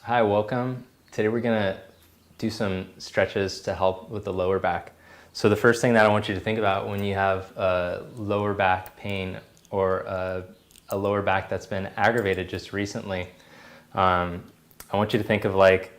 Hi, welcome. Today we're gonna do some stretches to help with the lower back. So the first thing that I want you to think about when you have lower back pain or a lower back that's been aggravated just recently, I want you to think of like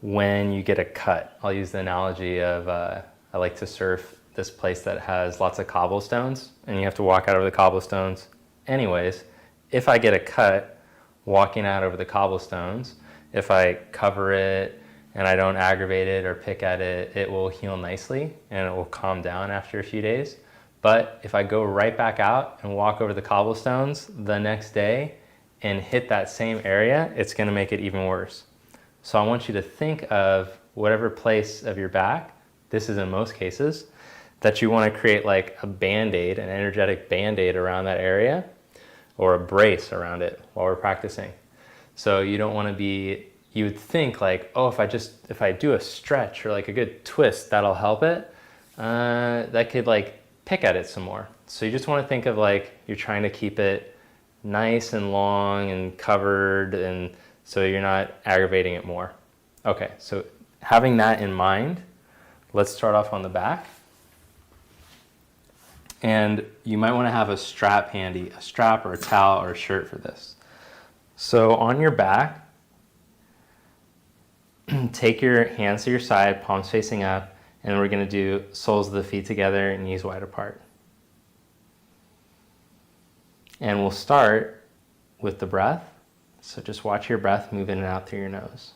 when you get a cut. I'll use the analogy of I like to surf this place that has lots of cobblestones and you have to walk out over the cobblestones. Anyways, if I get a cut walking out over the cobblestones, if I cover it and I don't aggravate it or pick at it, it will heal nicely and it will calm down after a few days. But if I go right back out and walk over the cobblestones the next day and hit that same area, it's gonna make it even worse. So I want you to think of whatever place of your back, this is in most cases, that you wanna create like a Band-Aid, an energetic Band-Aid around that area, or a brace around it while we're practicing. So you don't want to be, you would think like, oh, if I do a stretch or like a good twist, that'll help it. That could like pick at it some more. So you just want to think of like, you're trying to keep it nice and long and covered, and so you're not aggravating it more. Okay, so having that in mind, let's start off on the back. And you might want to have a strap handy, a strap or a towel or a shirt for this. So on your back, take your hands to your side, palms facing up, and we're going to do soles of the feet together, knees wide apart. And we'll start with the breath. So just watch your breath move in and out through your nose.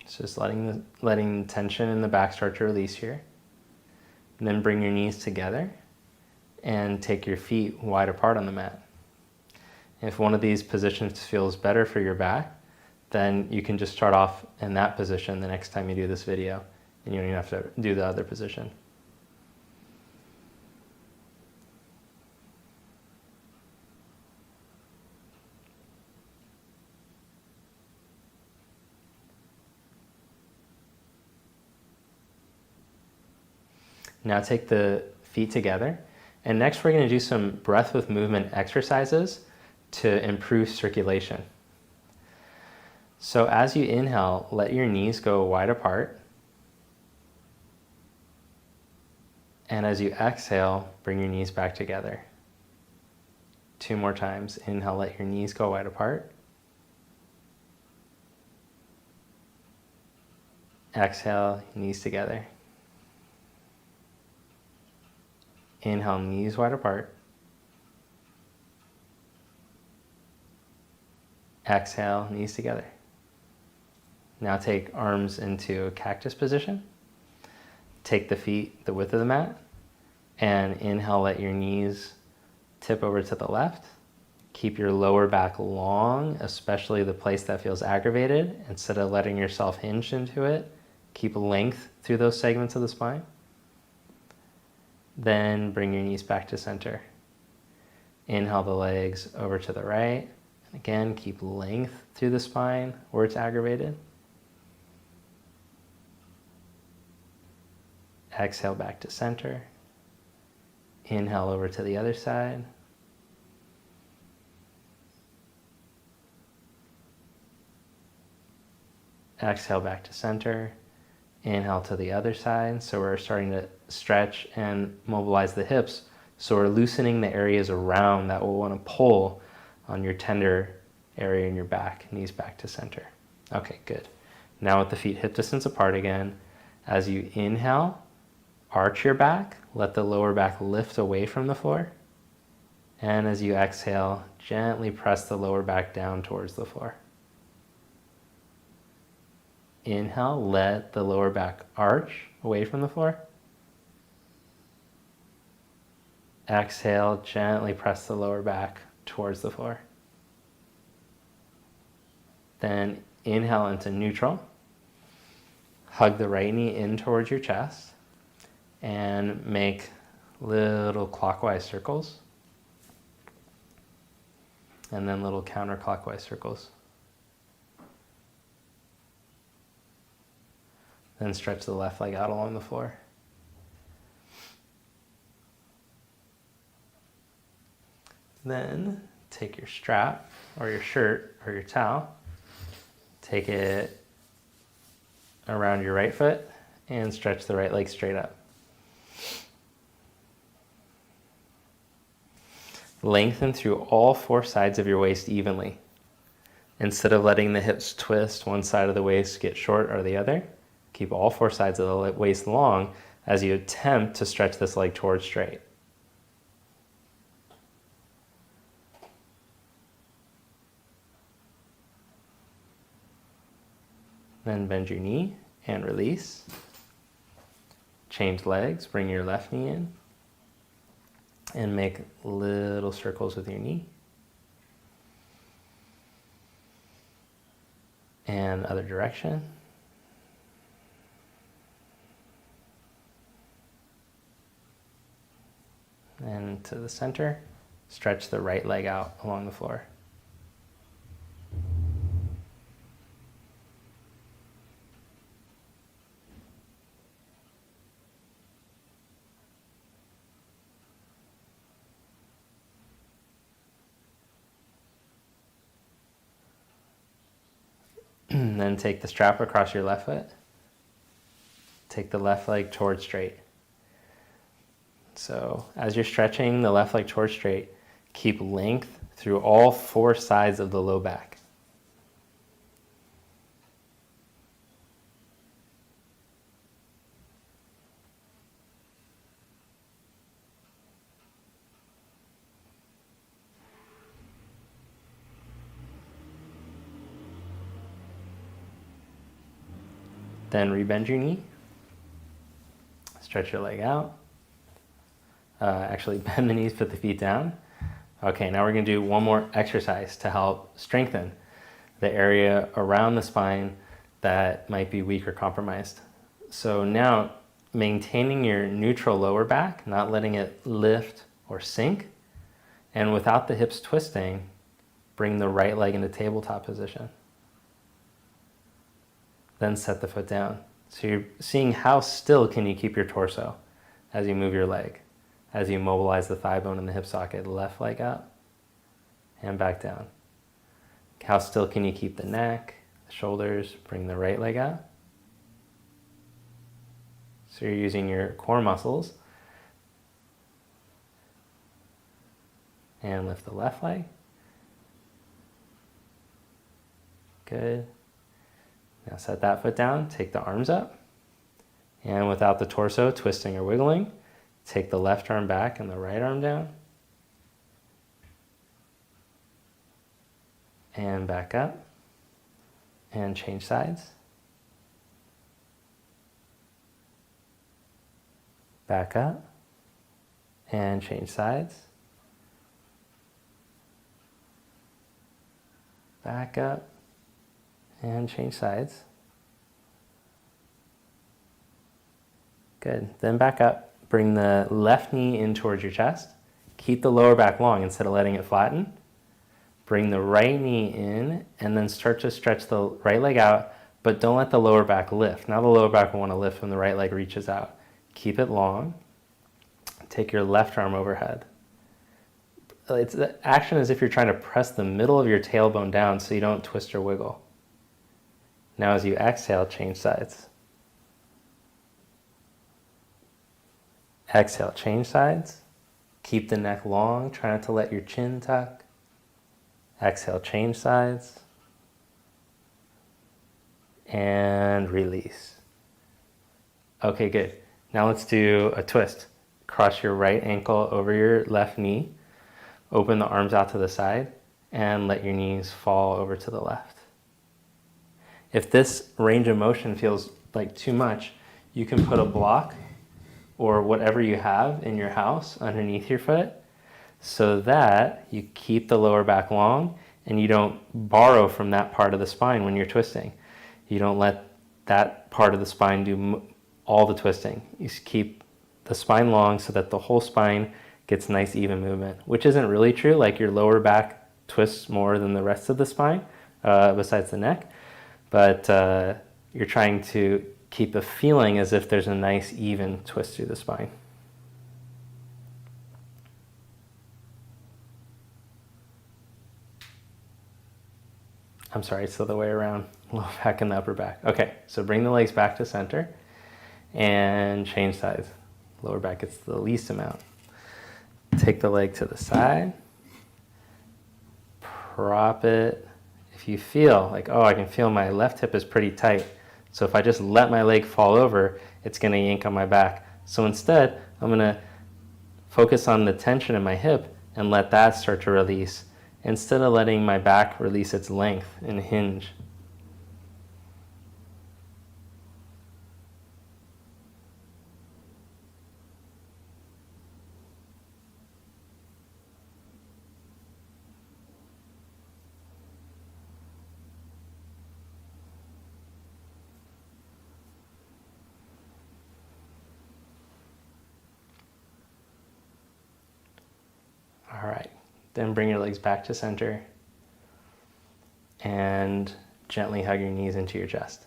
It's just letting the tension in the back start to release here. And then bring your knees together and take your feet wide apart on the mat. If one of these positions feels better for your back, then you can just start off in that position the next time you do this video, and you don't even have to do the other position. Now take the feet together, and next we're going to do some breath with movement exercises to improve circulation. So as you inhale, let your knees go wide apart. And as you exhale, bring your knees back together. 2 more times. Inhale, let your knees go wide apart. Exhale, knees together. Inhale, knees wide apart. Exhale, knees together. Now take arms into a cactus position. Take the feet the width of the mat. And inhale, let your knees tip over to the left. Keep your lower back long, especially the place that feels aggravated. Instead of letting yourself hinge into it, keep length through those segments of the spine. Then bring your knees back to center. Inhale the legs over to the right. And again, keep length through the spine where it's aggravated. Exhale back to center. Inhale over to the other side. Exhale back to center. Inhale to the other side. So we're starting to stretch and mobilize the hips. So we're loosening the areas around that will want to pull on your tender area in your back, knees back to center. Okay, good. Now with the feet hip distance apart again, as you inhale, arch your back, let the lower back lift away from the floor. And as you exhale, gently press the lower back down towards the floor. Inhale, let the lower back arch away from the floor. Exhale, gently press the lower back towards the floor. Then inhale into neutral. Hug the right knee in towards your chest and make little clockwise circles. and then little counterclockwise circles. Then stretch the left leg out along the floor. Then take your strap or your shirt or your towel, take it around your right foot and stretch the right leg straight up. Lengthen through all 4 sides of your waist evenly. Instead of letting the hips twist one side of the waist get short or the other, keep all 4 sides of the waist long as you attempt to stretch this leg towards straight. Then bend your knee and release. Change legs, bring your left knee in and make little circles with your knee. And other direction. And to the center, stretch the right leg out along the floor. Then take the strap across your left foot. Take the left leg towards straight. So as you're stretching the left leg towards straight, keep length through all 4 sides of the low back. Then rebend your knee. Stretch your leg out. Actually bend the knees, put the feet down. Okay, now we're going to do one more exercise to help strengthen the area around the spine that might be weak or compromised. So now, maintaining your neutral lower back, not letting it lift or sink, and without the hips twisting, bring the right leg into tabletop position. Then set the foot down. So you're seeing how still can you keep your torso as you move your leg, as you mobilize the thigh bone and the hip socket, left leg up and back down. How still can you keep the neck, the shoulders, bring the right leg out. So you're using your core muscles and lift the left leg. Good. Now set that foot down, take the arms up, and without the torso twisting or wiggling, take the left arm back and the right arm down, and back up, and change sides. Back up, and change sides. Back up, and change sides. Good. Then back up. Bring the left knee in towards your chest. Keep the lower back long instead of letting it flatten. Bring the right knee in and then start to stretch the right leg out, but don't let the lower back lift. Now the lower back will want to lift when the right leg reaches out. Keep it long. Take your left arm overhead. It's the action as if you're trying to press the middle of your tailbone down so you don't twist or wiggle. Now as you exhale, change sides. Exhale, change sides. Keep the neck long, try not to let your chin tuck. Exhale, change sides. And release. Okay, good. Now let's do a twist. Cross your right ankle over your left knee. Open the arms out to the side and let your knees fall over to the left. If this range of motion feels like too much, you can put a block or whatever you have in your house underneath your foot so that you keep the lower back long and you don't borrow from that part of the spine when you're twisting. You don't let that part of the spine do all the twisting. You keep the spine long so that the whole spine gets nice even movement, which isn't really true. Like your lower back twists more than the rest of the spine, besides the neck. But you're trying to keep a feeling as if there's a nice even twist through the spine. I'm sorry, it's the other way around. Low back and the upper back. Okay, so bring the legs back to center and change sides. Lower back gets the least amount. Take the leg to the side. Prop it. If you feel like, oh, I can feel my left hip is pretty tight. So if I just let my leg fall over, it's going to yank on my back. So instead, I'm going to focus on the tension in my hip and let that start to release, instead of letting my back release its length and hinge. All right, then bring your legs back to center and gently hug your knees into your chest.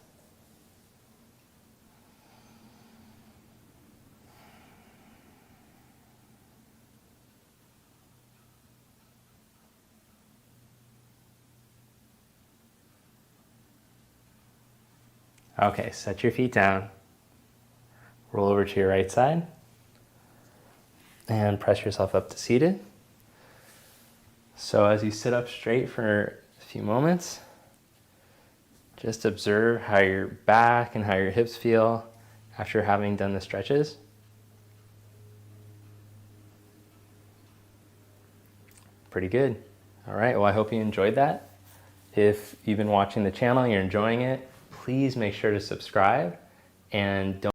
Okay, set your feet down. Roll over to your right side and press yourself up to seated. So as you sit up straight for a few moments, just observe how your back and how your hips feel after having done the stretches. Pretty good. All right, well, I hope you enjoyed that. If you've been watching the channel, you're enjoying it, please make sure to subscribe and don't